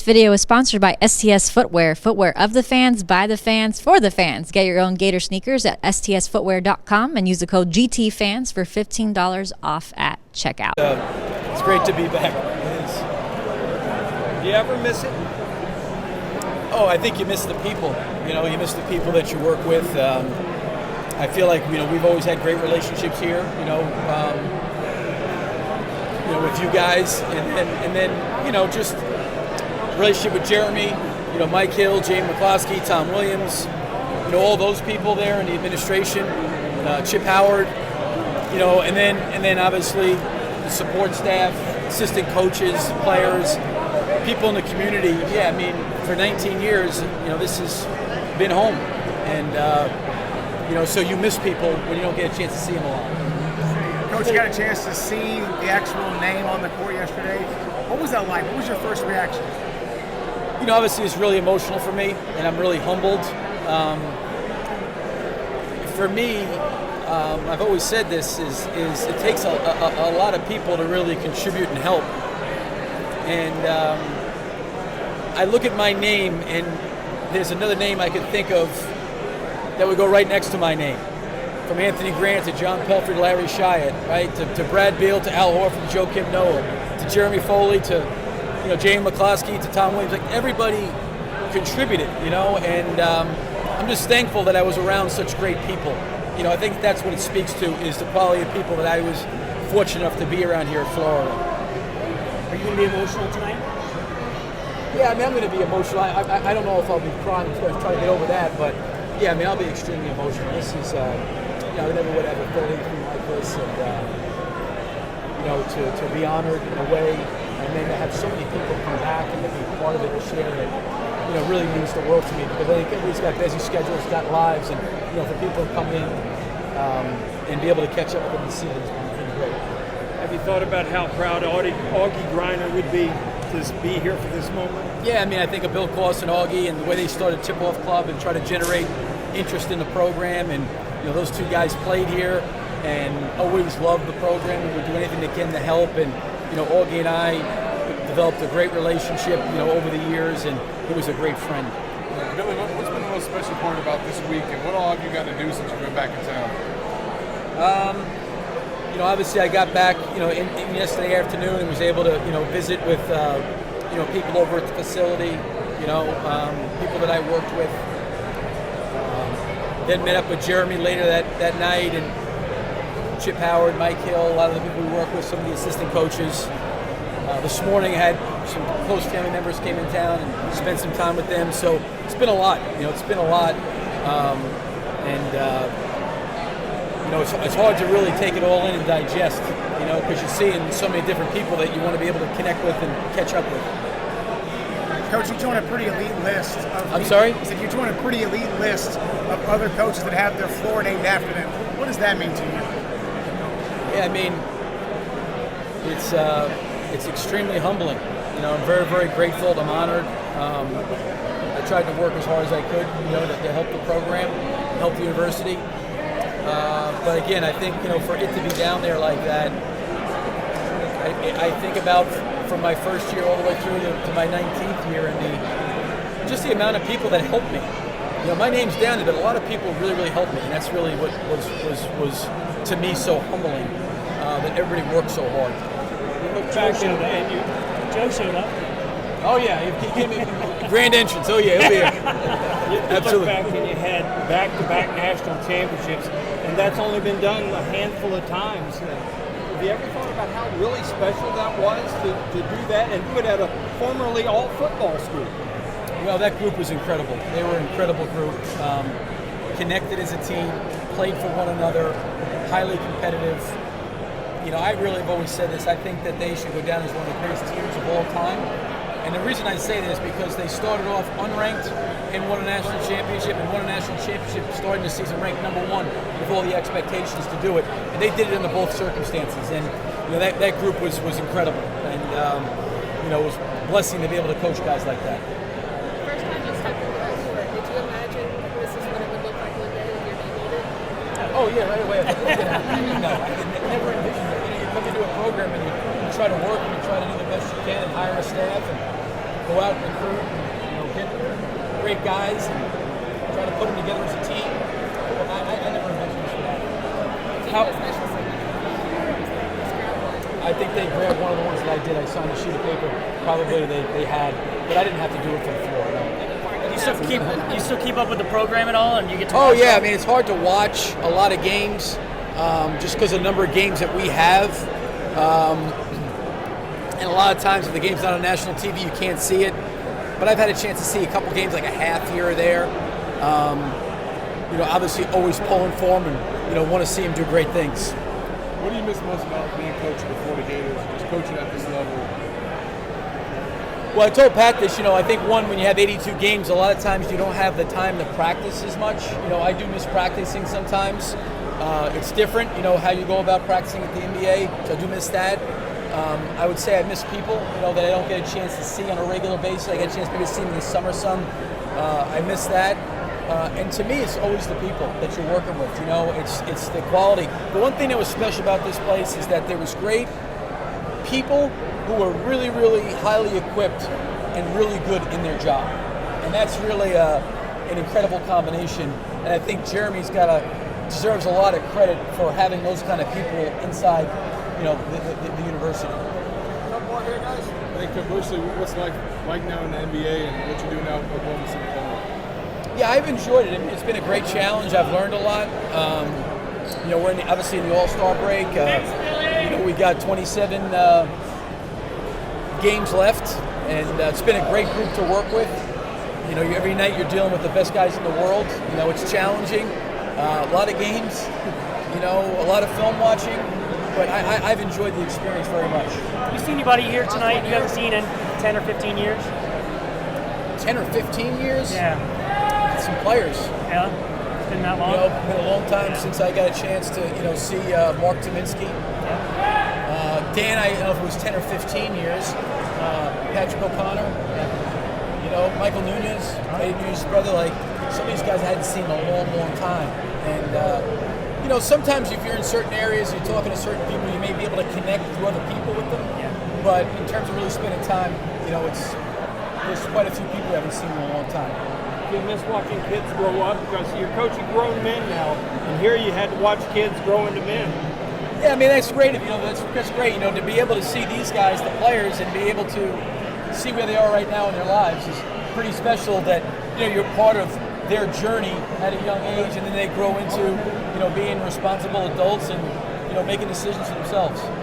video is sponsored by STS Footwear. Footwear of the fans, by the fans, for the fans. Get your own Gator sneakers at stsfootwear.com and use the code GTFans for $15 off at checkout. It's great to be back. It is. Do you ever miss it? Oh, I think you miss the people. You miss the people that you work with. I feel like we've always had great relationships here. With you guys, and then just relationship with Jeremy, Mike Hill, James McCloskey, Tom Williams, all those people there in the administration, Chip Howard, and then obviously the support staff, assistant coaches, players, people in the community. Yeah, I mean, for 19 years, this has been home, and so you miss people when you don't get a chance to see them a lot. Coach, you got a chance to see the actual name on the court yesterday. What was that like? What was your first reaction? Obviously it's really emotional for me, and I'm really humbled. For me, I've always said this, is it takes a lot of people to really contribute and help. And I look at my name, and there's another name I could think of that would go right next to my name. From Anthony Grant to John Pelfrey to Larry Shiat, right? To Brad Beal to Al Horford to Joe Kim Noah to Jeremy Foley to James McCloskey to Tom Williams. Like, everybody contributed, and I'm just thankful that I was around such great people. I think that's what it speaks to, is the quality of people that I was fortunate enough to be around here in Florida. Are you going to be emotional tonight? Yeah, I mean, I'm going to be emotional. I don't know if I'll be crying, trying to get over that, but yeah, I mean, I'll be extremely emotional. This is. I never would have thought anything like this, and to be honored in a way, and then to have so many people come back and to be part of it and share it, really means the world to me, because I think everybody's got busy schedules, got lives, and for people to come in and be able to catch up with them and see them has been great. Have you thought about how proud Augie Griner would be to be here for this moment? Yeah, I mean, I think of Bill Clausen, Augie, and the way they started Tip Off Club and try to generate interest in the program, and those two guys played here and always loved the program and would do anything they can to help. And Augie and I developed a great relationship over the years, and he was a great friend. Billy, what's been the most special part about this week, and what all have you got to do since you've been back in town? Obviously I got back in yesterday afternoon and was able to visit with people over at the facility, people that I worked with. Then met up with Jeremy later that night, and Chip Howard, Mike Hill, a lot of the people we work with, some of the assistant coaches. This morning I had some close family members came in town and spent some time with them. So it's been a lot. It's been a lot, it's hard to really take it all in and digest. Because you're seeing so many different people that you want to be able to connect with and catch up with. Coach, you joined a pretty elite list. I'm sorry? I said you joined a pretty elite list of other coaches that have their floor named after them. What does that mean to you? Yeah, I mean, it's extremely humbling. I'm very, very grateful. I'm honored. I tried to work as hard as I could, to help the program, help the university. But again, I think, for it to be down there like that, I think about from my first year all the way through to my 19th year, and just the amount of people that helped me. My name's down there, but a lot of people really, really helped me, and that's really what was to me so humbling, that everybody worked so hard. You look back and Joe showed up. Oh yeah, he came in grand entrance. Oh yeah, he'll be here. You Absolutely. look back and you had back-to-back national championships, and that's only been done a handful of times. Have you ever thought about how really special that was to do that and do it at a formerly all-football school? Well, that group was incredible. They were an incredible group, connected as a team, played for one another, highly competitive. I really have always said this. I think that they should go down as one of the greatest teams of all time. And the reason I say that is because they started off unranked and won a national championship, starting the season ranked number one with all the expectations to do it. And they did it under both circumstances. And that group was incredible. And it was a blessing to be able to coach guys like that. First time you stepped into that court, did you imagine this is what it would look like one day when your name made it? Oh yeah, right away. No, I never envisioned it. You come into a program and you try to work and you try to do the best you can and hire a staff, and go out and recruit, get great guys and try to put them together as a team. But I never envisioned this would happen. I think they grabbed one of the ones that I did. I signed a sheet of paper. Probably they had, but I didn't have to do it for the floor. No. You still keep up with the program at all, and you get to. Oh watch yeah, all- I mean it's hard to watch a lot of games just because of the number of games that we have, and a lot of times if the game's not on national TV, you can't see it. But I've had a chance to see a couple games, like a half here or there. Obviously always pulling for them, and want to see them do great things. What do you miss most about being coach before the Gators, just coaching at this level? Well, I told Pat this, I think when you have 82 games, a lot of times you don't have the time to practice as much. I do miss practicing sometimes. It's different, how you go about practicing at the NBA, so I do miss that. I would say I miss people, that I don't get a chance to see on a regular basis. I get a chance maybe to see them in the summer some. I miss that. And to me, it's always the people that you're working with, it's the quality. The one thing that was special about this place is that there was great people who were really, really highly equipped and really good in their job. And that's really an incredible combination. And I think Jeremy's deserves a lot of credit for having those kind of people inside, the university. Couple more here, guys. I think conversely, what's like now in the NBA and what you do now with Oklahoma City Thunder? Yeah, I've enjoyed it. It's been a great challenge. I've learned a lot. We're obviously in the All-Star break. We got 27 games left, and it's been a great group to work with. Every night you're dealing with the best guys in the world. It's challenging. A lot of games. A lot of film watching. But I've enjoyed the experience very much. You see anybody here tonight you haven't seen in 10 or 15 years? 10 or 15 years? Yeah. Some players. Yeah. It's been that long. It's been a long time since I got a chance to, see Mark Tominski. Dan, I don't know if it was 10 or 15 years. Patrick O'Connor. Michael Nunez, Eddie Nunez's brother. Some of these guys I hadn't seen in a long, long time. And, sometimes if you're in certain areas, you're talking to certain people, you may be able to connect to other people with them. Yeah. But in terms of really spending time, there's quite a few people I haven't seen in a long time. You miss watching kids grow up because you're coaching grown men now, and here you had to watch kids grow into men. Yeah, I mean that's great. That's great. To be able to see these guys, the players, and be able to see where they are right now in their lives is pretty special. That you're part of their journey at a young age, and then they grow into being responsible adults and making decisions for themselves.